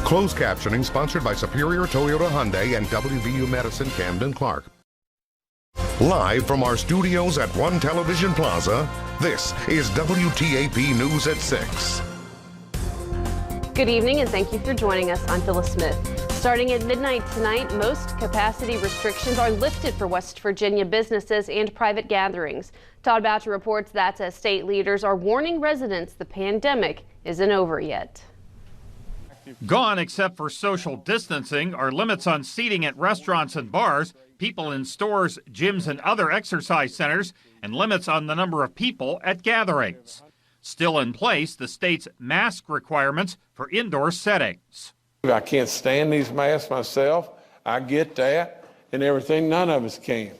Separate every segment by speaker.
Speaker 1: Closed captioning sponsored by Superior Toyota Hyundai and WVU Medicine Camden Clark. Live from our studios at One Television Plaza, this is WTAP News at 6.
Speaker 2: Good evening and thank you for joining us. I'm Phyllis Smith. Starting at midnight tonight, most capacity restrictions are lifted for West Virginia businesses and private gatherings. Todd Boucher reports that state leaders are warning residents the pandemic isn't over yet.
Speaker 3: Gone except for social distancing are limits on seating at restaurants and bars, people in stores, gyms, and other exercise centers, and limits on the number of people at gatherings. Still in place, the state's mask requirements for indoor settings.
Speaker 4: I can't stand these masks myself. I get that and everything. None of us can.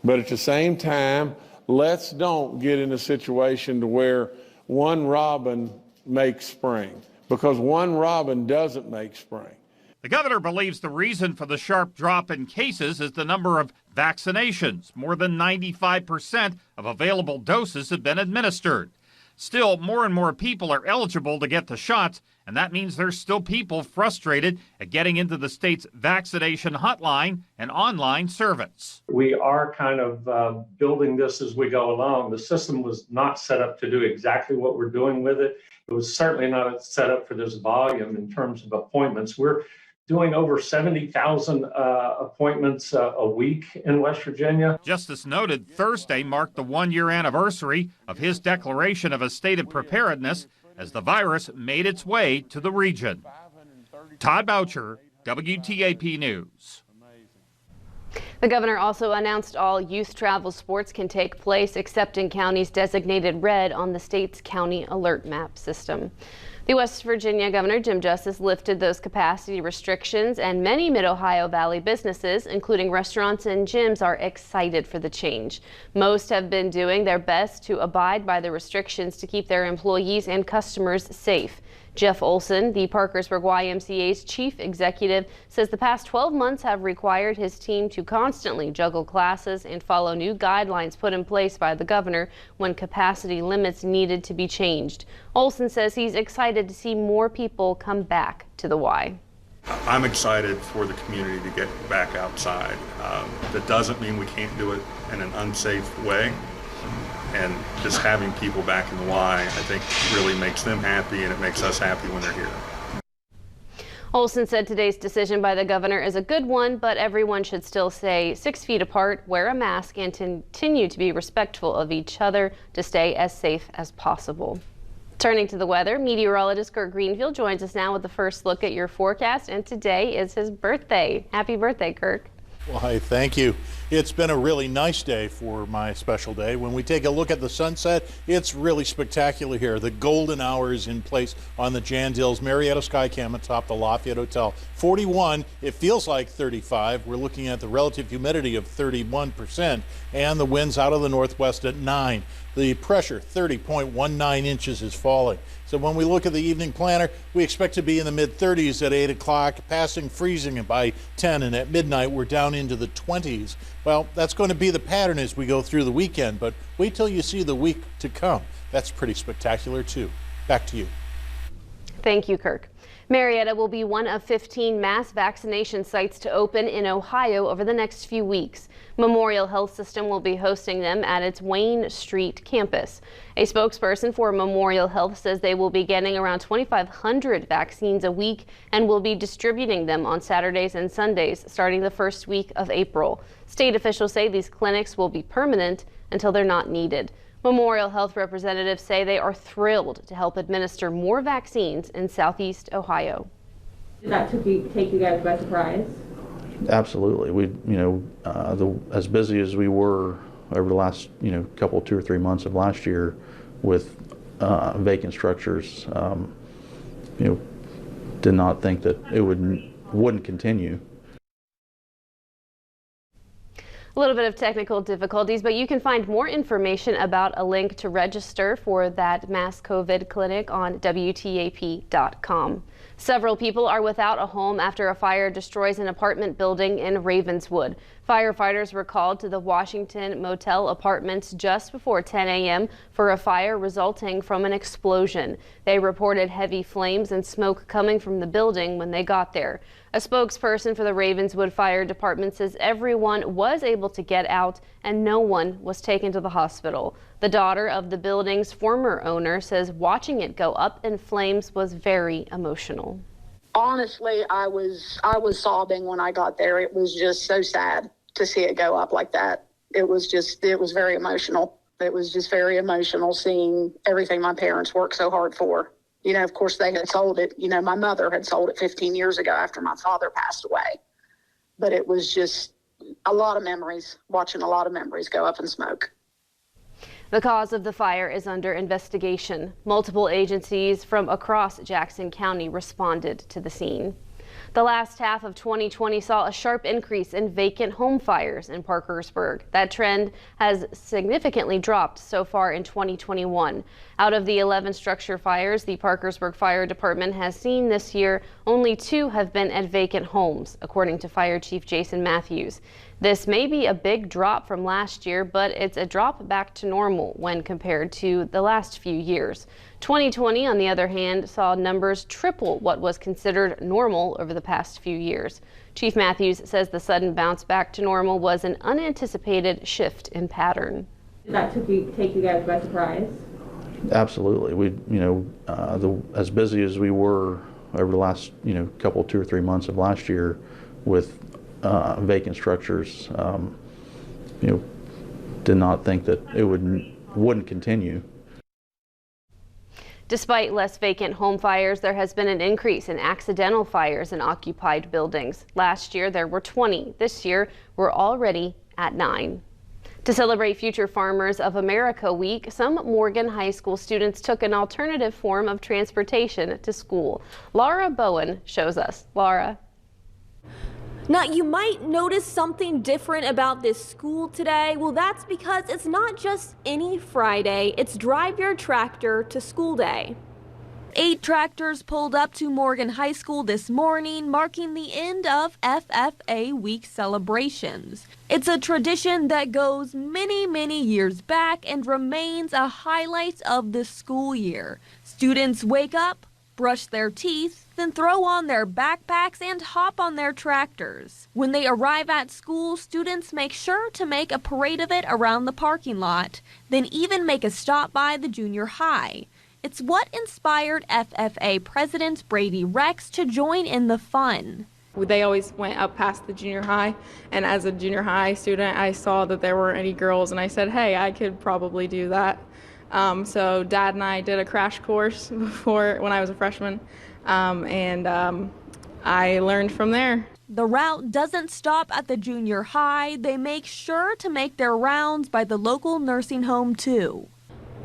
Speaker 4: But at the same time, let's don't get in a situation to where one robin makes spring, because one robin doesn't make spring.
Speaker 3: The governor believes the reason for the sharp drop in cases is the number of vaccinations. More than 95% of available doses have been administered. Still, more and more people are eligible to get the shots, and that means there's still people frustrated at getting into the state's vaccination hotline and online service.
Speaker 5: We are kind of building this as we go along. The system was not set up to do exactly what we're doing with it. It was certainly not set up for this volume in terms of appointments. We're doing over 70,000 appointments a week in West Virginia.
Speaker 3: Justice noted Thursday marked the one-year anniversary of his declaration of a state of preparedness as the virus made its way to the region. Todd Boucher, WTAP News.
Speaker 2: The governor also announced all youth travel sports can take place except in counties designated red on the state's county alert map system. The West Virginia Governor Jim Justice lifted those capacity restrictions, and many Mid-Ohio Valley businesses, including restaurants and gyms, are excited for the change. Most have been doing their best to abide by the restrictions to keep their employees and customers safe. Jeff Olson, the Parkersburg YMCA's chief executive, says the past 12 months have required his team to constantly juggle classes and follow new guidelines put in place by the governor when capacity limits needed to be changed. Olson says he's excited to see more people come back to the Y.
Speaker 6: I'm excited for the community to get back outside. That doesn't mean we can't do it in an unsafe way. And just having people back in the Y, I think, really makes them happy, and it makes us happy when they're here.
Speaker 2: Olson said today's decision by the governor is a good one, but everyone should still stay 6 feet apart, wear a mask, and continue to be respectful of each other to stay as safe as possible. Turning to the weather, meteorologist Kurt Greenfield joins us now with the first look at your forecast, and today is his birthday. Happy birthday, Kurt.
Speaker 7: Why, thank you. It's been a really nice day for my special day. When we take a look at the sunset, it's really spectacular here. The golden hour is in place on the Jan Dills Marietta Skycam atop the Lafayette Hotel. 41, it feels like 35. We're looking at the relative humidity of 31% and the winds out of the northwest at 9. The pressure, 30.19 inches, is falling. So when we look at the evening planner, we expect to be in the mid-30s at 8 o'clock, passing freezing by 10, and at midnight we're down into the 20s. Well, that's going to be the pattern as we go through the weekend, but wait till you see the week to come. That's pretty spectacular too. Back to you.
Speaker 2: Thank you, Kirk. Marietta will be one of 15 mass vaccination sites to open in Ohio over the next few weeks. Memorial Health System will be hosting them at its Wayne Street campus. A spokesperson for Memorial Health says they will be getting around 2,500 vaccines a week and will be distributing them on Saturdays and Sundays starting the first week of April. State officials say these clinics will be permanent until they're not needed. Memorial Health representatives say they are thrilled to help administer more vaccines in Southeast Ohio.
Speaker 8: Did that take you guys by surprise?
Speaker 9: Absolutely. We, as busy as we were over the last, couple, 2 or 3 months of last year with vacant structures, did not think that it wouldn't continue.
Speaker 2: A little bit of technical difficulties, but you can find more information about a link to register for that mass COVID clinic on WTAP.com. Several people are without a home after a fire destroys an apartment building in Ravenswood. Firefighters were called to the Washington Motel Apartments just before 10 a.m. for a fire resulting from an explosion. They reported heavy flames and smoke coming from the building when they got there. A spokesperson for the Ravenswood Fire Department says everyone was able to get out and no one was taken to the hospital. The daughter of the building's former owner says watching it go up in flames was very emotional.
Speaker 10: Honestly, I was sobbing when I got there. It was just so sad to see it go up like that. It was very emotional. It was just very emotional seeing everything my parents worked so hard for. You know, of course they had sold it. You know, my mother had sold it 15 years ago after my father passed away. But it was just a lot of memories, watching a lot of memories go up in smoke.
Speaker 2: The cause of the fire is under investigation. Multiple agencies from across Jackson County responded to the scene. The last half of 2020 saw a sharp increase in vacant home fires in Parkersburg. That trend has significantly dropped so far in 2021. Out of the 11 structure fires the Parkersburg Fire Department has seen this year, only 2 have been at vacant homes, according to Fire Chief Jason Matthews. This may be a big drop from last year, but it's a drop back to normal when compared to the last few years. 2020, on the other hand, saw numbers triple what was considered normal over the past few years. Chief Matthews says the sudden bounce back to normal was an unanticipated shift in pattern.
Speaker 8: Did that take you guys by surprise?
Speaker 9: Absolutely. As busy as we were over the last, couple, 2 or 3 months of last year with vacant structures, did not think that it wouldn't continue.
Speaker 2: Despite less vacant home fires, there has been an increase in accidental fires in occupied buildings. Last year there were 20. This year we're already at 9. To celebrate Future Farmers of America Week, some Morgan High School students took an alternative form of transportation to school. Laura Bowen shows us. Laura.
Speaker 11: Now, you might notice something different about this school today. Well, that's because it's not just any Friday, it's Drive Your Tractor to School Day. 8 tractors pulled up to Morgan High School this morning, marking the end of FFA Week celebrations. It's a tradition that goes many, many years back and remains a highlight of the school year. Students wake up, brush their teeth, then throw on their backpacks and hop on their tractors. When they arrive at school, students make sure to make a parade of it around the parking lot, then even make a stop by the junior high. It's what inspired FFA President Brady Rex to join in the fun.
Speaker 12: They always went up past the junior high, and as a junior high student, I saw that there weren't any girls, and I said, hey, I could probably do that. So Dad and I did a crash course when I was a freshman, and I learned from there.
Speaker 11: The route doesn't stop at the junior high. They make sure to make their rounds by the local nursing home too.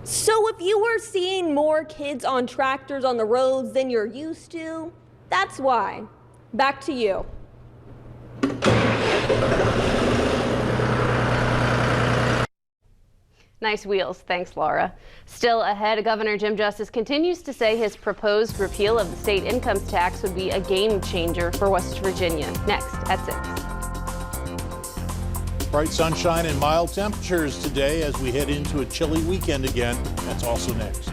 Speaker 11: So if you were seeing more kids on tractors on the roads than you're used to, that's why. Back to you.
Speaker 2: Nice wheels. Thanks, Laura. Still ahead, Governor Jim Justice continues to say his proposed repeal of the state income tax would be a game changer for West Virginia. Next at 6.
Speaker 7: Bright sunshine and mild temperatures today as we head into a chilly weekend again. That's also next.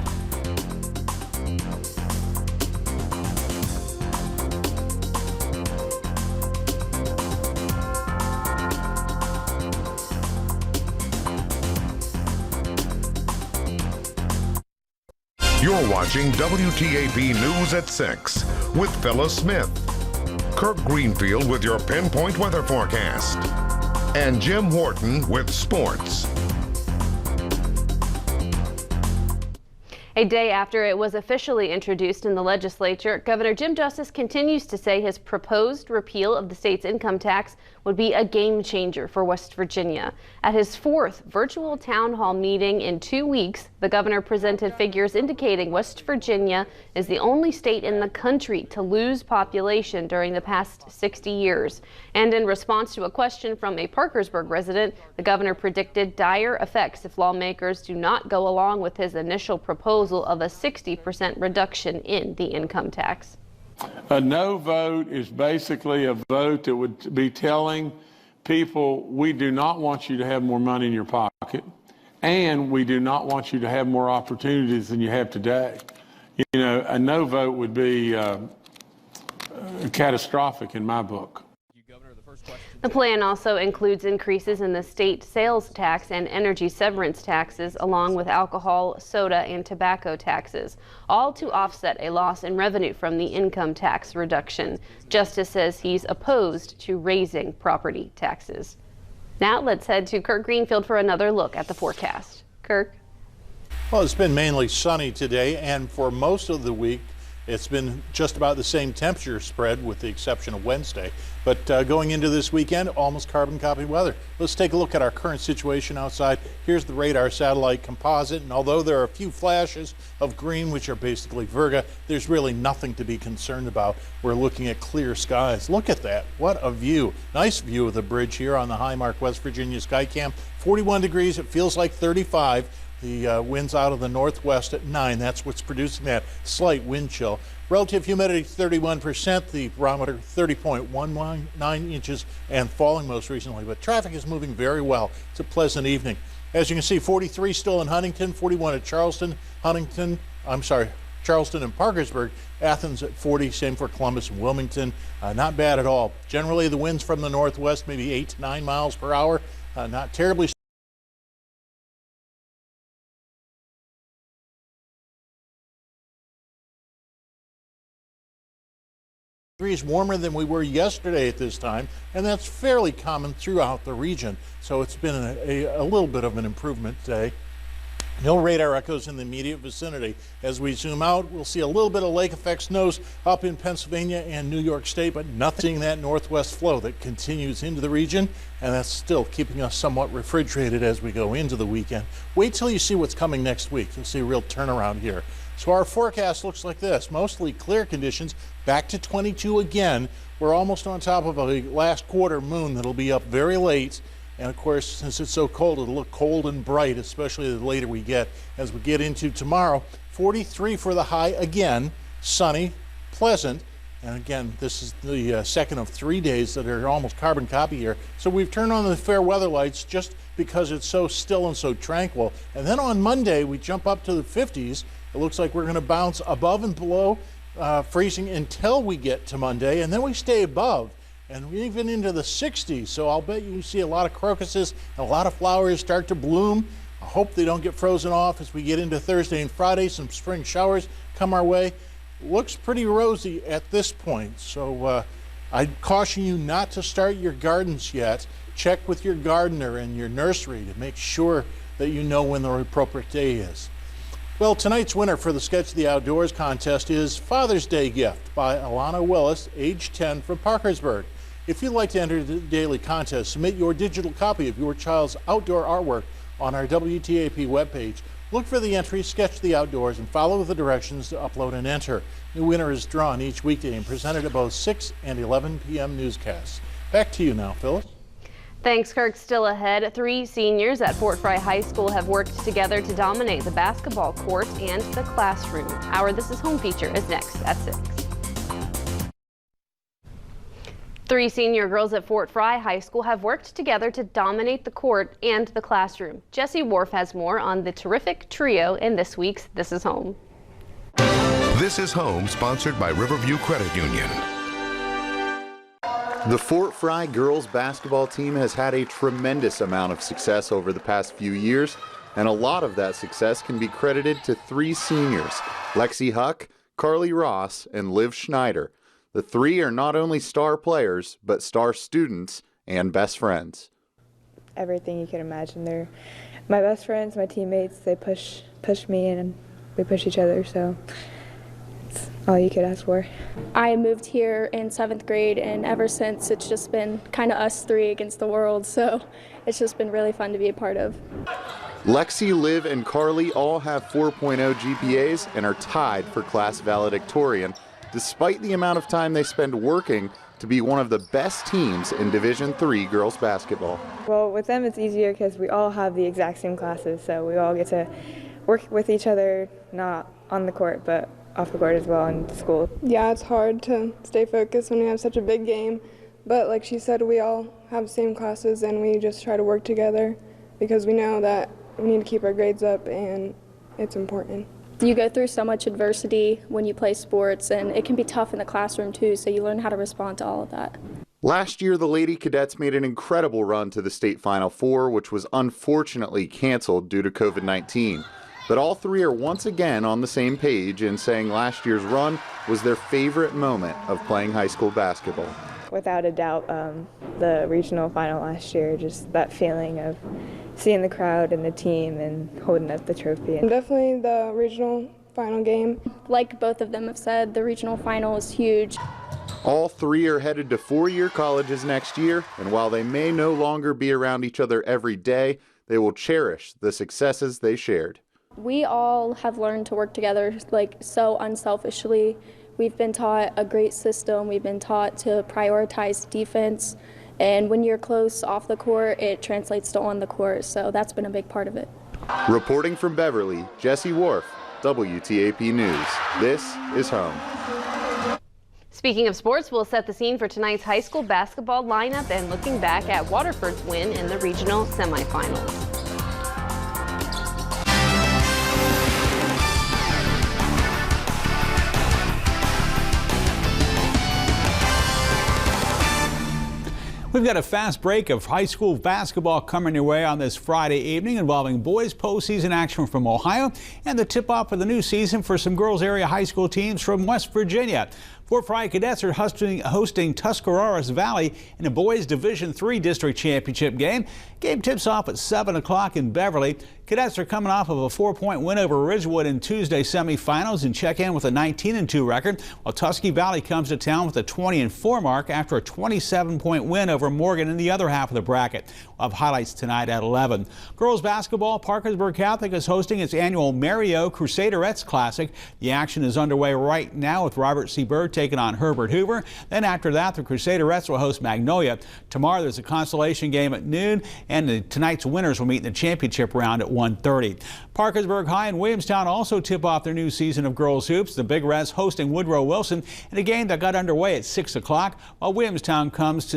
Speaker 1: You're watching WTAP News at 6 with Phyllis Smith, Kirk Greenfield with your pinpoint weather forecast, and Jim Horton with sports.
Speaker 2: A day after it was officially introduced in the legislature, Governor Jim Justice continues to say his proposed repeal of the state's income tax would be a game changer for West Virginia. At his 4th virtual town hall meeting in 2 weeks, the governor presented figures indicating West Virginia is the only state in the country to lose population during the past 60 years. And in response to a question from a Parkersburg resident, the governor predicted dire effects if lawmakers do not go along with his initial proposal of a 60% reduction in the income tax.
Speaker 4: A no vote is basically a vote that would be telling people, we do not want you to have more money in your pocket, and we do not want you to have more opportunities than you have today. You know, a no vote would be catastrophic in my book.
Speaker 2: The plan also includes increases in the state sales tax and energy severance taxes, along with alcohol, soda, and tobacco taxes, all to offset a loss in revenue from the income tax reduction. Justice says he's opposed to raising property taxes. Now let's head to Kirk Greenfield for another look at the forecast. Kirk?
Speaker 7: Well, it's been mainly sunny today, and for most of the week, it's been just about the same temperature spread with the exception of Wednesday. But going into this weekend, almost carbon copy weather. Let's take a look at our current situation outside. Here's the radar satellite composite, and although there are a few flashes of green, which are basically Virga, there's really nothing to be concerned about. We're looking at clear skies. Look at that. What a view. Nice view of the bridge here on the Highmark, West Virginia Skycam. 41 degrees. It feels like 35. The wind's out of the northwest at 9. That's what's producing that slight wind chill. Relative humidity 31%, the barometer 30.19 inches and falling most recently. But traffic is moving very well. It's a pleasant evening. As you can see, 43 still in Huntington, 41 at Charleston, Charleston and Parkersburg, Athens at 40, same for Columbus and Wilmington. Not bad at all. Generally, the winds from the northwest, maybe 8 to 9 miles per hour. Not terribly degrees warmer than we were yesterday at this time, and that's fairly common throughout the region. So it's been a little bit of an improvement today. No radar echoes in the immediate vicinity. As we zoom out, we'll see a little bit of lake effect snows up in Pennsylvania and New York State, but nothing that northwest flow that continues into the region, and that's still keeping us somewhat refrigerated as we go into the weekend. Wait till you see what's coming next week. You'll see a real turnaround here. So our forecast looks like this. Mostly clear conditions, back to 22 again. We're almost on top of a last quarter moon that'll be up very late. And of course, since it's so cold, it'll look cold and bright, especially the later we get. As we get into tomorrow, 43 for the high again, sunny, pleasant. And again, this is the second of 3 days that are almost carbon copy here. So we've turned on the fair weather lights just because it's so still and so tranquil. And then on Monday, we jump up to the 50s. It looks like we're going to bounce above and below freezing until we get to Monday, and then we stay above and even into the 60s. So I'll bet you see a lot of crocuses and a lot of flowers start to bloom. I hope they don't get frozen off as we get into Thursday and Friday. Some spring showers come our way. Looks pretty rosy at this point. So I'd caution you not to start your gardens yet. Check with your gardener and your nursery to make sure that you know when the appropriate day is. Well, tonight's winner for the Sketch the Outdoors contest is Father's Day Gift by Alana Willis, age 10, from Parkersburg. If you'd like to enter the daily contest, submit your digital copy of your child's outdoor artwork on our WTAP webpage. Look for the entry, Sketch the Outdoors, and follow the directions to upload and enter. The winner is drawn each weekday and presented at both 6 and 11 p.m. newscasts. Back to you now, Phyllis.
Speaker 2: Thanks, Kirk. Still ahead, 3 seniors at Fort Fry High School have worked together to dominate the basketball court and the classroom. Our This Is Home feature is next at 6. 3 senior girls at Fort Fry High School have worked together to dominate the court and the classroom. Jesse Wharf has more on the terrific trio in this week's This Is Home.
Speaker 1: This is Home, sponsored by Riverview Credit Union.
Speaker 13: The Fort Fry girls basketball team has had a tremendous amount of success over the past few years, and a lot of that success can be credited to 3 seniors, Lexi Huck, Carly Ross, and Liv Schneider. The 3 are not only star players, but star students and best friends.
Speaker 14: Everything you can imagine. They're my best friends, my teammates. They push me and we push each other, so it's all you could ask for.
Speaker 15: I moved here in 7th grade, and ever since it's just been kind of us 3 against the world, so it's just been really fun to be a part of.
Speaker 13: Lexi, Liv, and Carly all have 4.0 GPAs and are tied for class valedictorian, despite the amount of time they spend working to be one of the best teams in Division III girls basketball.
Speaker 14: Well, with them it's easier because we all have the exact same classes, so we all get to work with each other, not on the court, but off the court as well in school.
Speaker 16: Yeah, it's hard to stay focused when we have such a big game, but like she said, we all have the same classes and we just try to work together because we know that we need to keep our grades up and it's important.
Speaker 15: You go through so much adversity when you play sports, and it can be tough in the classroom too, so you learn how to respond to all of that.
Speaker 13: Last year, the Lady Cadets made an incredible run to the state Final Four, which was unfortunately canceled due to COVID-19. But all three are once again on the same page in saying last year's run was their favorite moment of playing high school basketball.
Speaker 14: Without a doubt, the regional final last year, just that feeling of seeing the crowd and the team and holding up the trophy.
Speaker 16: Definitely the regional final game.
Speaker 15: Like both of them have said, the regional final is huge.
Speaker 13: All three are headed to four-year colleges next year, and while they may no longer be around each other every day, they will cherish the successes they shared.
Speaker 15: We all have learned to work together like so unselfishly. We've been taught a great system. We've been taught to prioritize defense. And when you're close off the court, it translates to on the court. So that's been a big part of it.
Speaker 13: Reporting from Beverly, Jesse Worf, WTAP News. This is home.
Speaker 2: Speaking of sports, we'll set the scene for tonight's high school basketball lineup and looking back at Waterford's win in the regional semifinals.
Speaker 17: We've got a fast break of high school basketball coming your way on this Friday evening involving boys postseason action from Ohio and the tip-off of the new season for some girls area high school teams from West Virginia. Fort Frye Cadets are hosting Tuscarawas Valley in a boys Division III district championship game. Game tips off at 7 o'clock in Beverly. Cadets are coming off of a 4-point win over Ridgewood in Tuesday's semifinals and check in with a 19-2 record, while Tusky Valley comes to town with a 20-4 mark after a 27-point win over Morgan in the other half of the bracket. We'll have highlights tonight at 11. Girls basketball, Parkersburg Catholic is hosting its annual Mario Crusaderettes Classic. The action is underway right now with Robert C. Byrd taking on Herbert Hoover. Then after that, the Crusaderettes will host Magnolia. Tomorrow there's a consolation game at noon, and tonight's winners will meet in the championship round at 1:30. Parkersburg High and Williamstown also tip off their new season of girls hoops. The Big Reds hosting Woodrow Wilson in a game that got underway at 6 o'clock, while Williamstown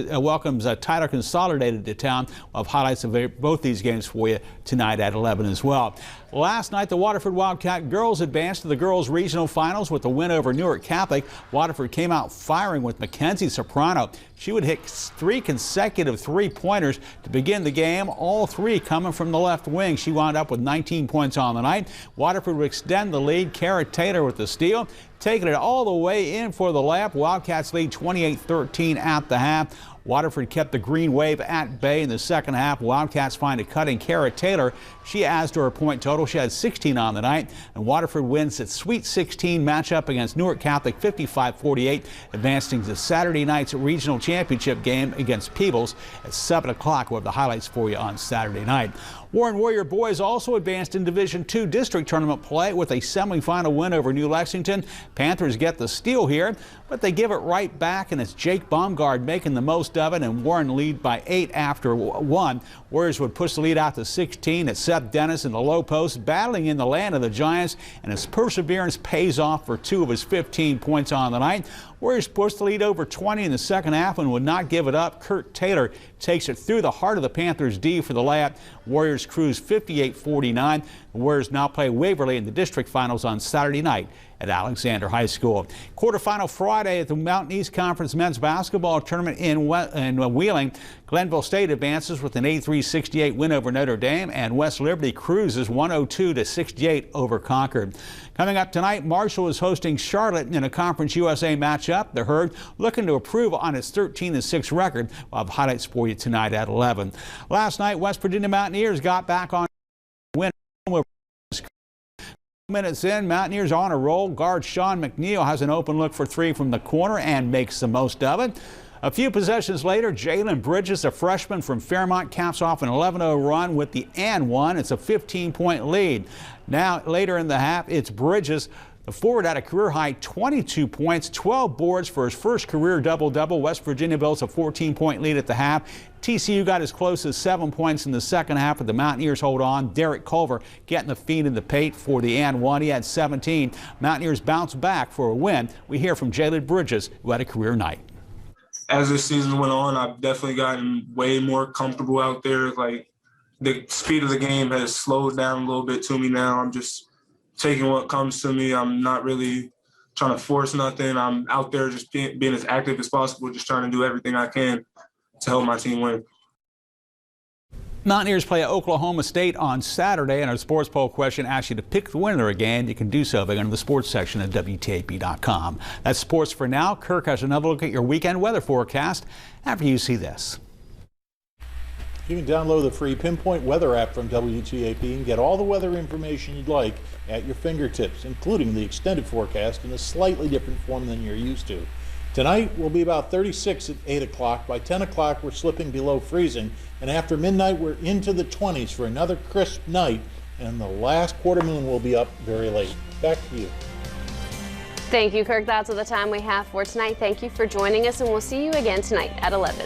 Speaker 17: welcomes Tyler Consolidated to town. We'll have highlights of both these games for you tonight at 11 as well. Last night, the Waterford Wildcat girls advanced to the girls' regional finals with a win over Newark Catholic. Waterford came out firing with Mackenzie Soprano. She would hit 3 consecutive three-pointers to begin the game, all 3 coming from the left wing. She wound up with 19 points on the night. Waterford would extend the lead. Kara Taylor with the steal, taking it all the way in for the layup. Wildcats lead 28-13 at the half. Waterford kept the green wave at bay in the second half. Wildcats find a cutting Kara Taylor. She adds to her point total. She had 16 on the night. And Waterford wins its Sweet 16 matchup against Newark Catholic 55-48, advancing to Saturday night's regional championship game against Peebles at 7 o'clock. We'll have the highlights for you on Saturday night. Warren Warrior boys also advanced in Division II district tournament play with a semifinal win over New Lexington. Panthers get the steal here, but they give it right back, and it's Jake Baumgard making the most of it, and Warren lead by 8 after 1. Warriors would push the lead out to 16. It's Seth Dennis in the low post, battling in the land of the Giants, and his perseverance pays off for 2 of his 15 points on the night. Warriors pushed the lead over 20 in the second half and would not give it up. Kurt Taylor takes it through the heart of the Panthers' D for the layup. Warriors cruise 58-49. The Warriors now play Waverly in the district finals on Saturday night at Alexander High School. Quarterfinal Friday at the Mountain East Conference men's basketball tournament in Wheeling. Glenville State advances with an 83-68 win over Notre Dame, and West Liberty cruises 102-68 over Concord. Coming up tonight, Marshall is hosting Charlotte in a Conference USA matchup. The Herd looking to improve on its 13-6 record. We'll have highlights for you tonight at 11. Last night, West Virginia Mountaineers got back on win. Minutes in, Mountaineers on a roll. Guard Sean McNeil has an open look for 3 from the corner and makes the most of it. A few possessions later, Jalen Bridges, a freshman from Fairmont, caps off an 11-0 run with the and one. It's a 15-point lead. Now, later in the half, it's Bridges The forward had a career-high 22 points, 12 boards for his first career double-double. West Virginia builds a 14-point lead at the half. TCU got as close as 7 points in the second half, but the Mountaineers hold on. Derek Culver getting the feed in the paint for the and one. He had 17. Mountaineers bounce back for a win. We hear from Jalen Bridges, who had a career night.
Speaker 18: As this season went on, I've definitely gotten way more comfortable out there. Like, the speed of the game has slowed down a little bit to me now. I'm just taking what comes to me. I'm not really trying to force nothing. I'm out there just being as active as possible, just trying to do everything I can to help my team win.
Speaker 17: Mountaineers play at Oklahoma State on Saturday, and our sports poll question asks you to pick the winner again. You can do so by going to the sports section at WTAP.com. That's sports for now. Kirk has another look at your weekend weather forecast after you see this.
Speaker 7: You can download the free Pinpoint Weather app from WTAP and get all the weather information you'd like at your fingertips, including the extended forecast in a slightly different form than you're used to. Tonight will be about 36 at 8 o'clock. By 10 o'clock, we're slipping below freezing. And after midnight, we're into the 20s for another crisp night. And the last quarter moon will be up very late. Back to you.
Speaker 2: Thank you, Kirk. That's all the time we have for tonight. Thank you for joining us, and we'll see you again tonight at 11.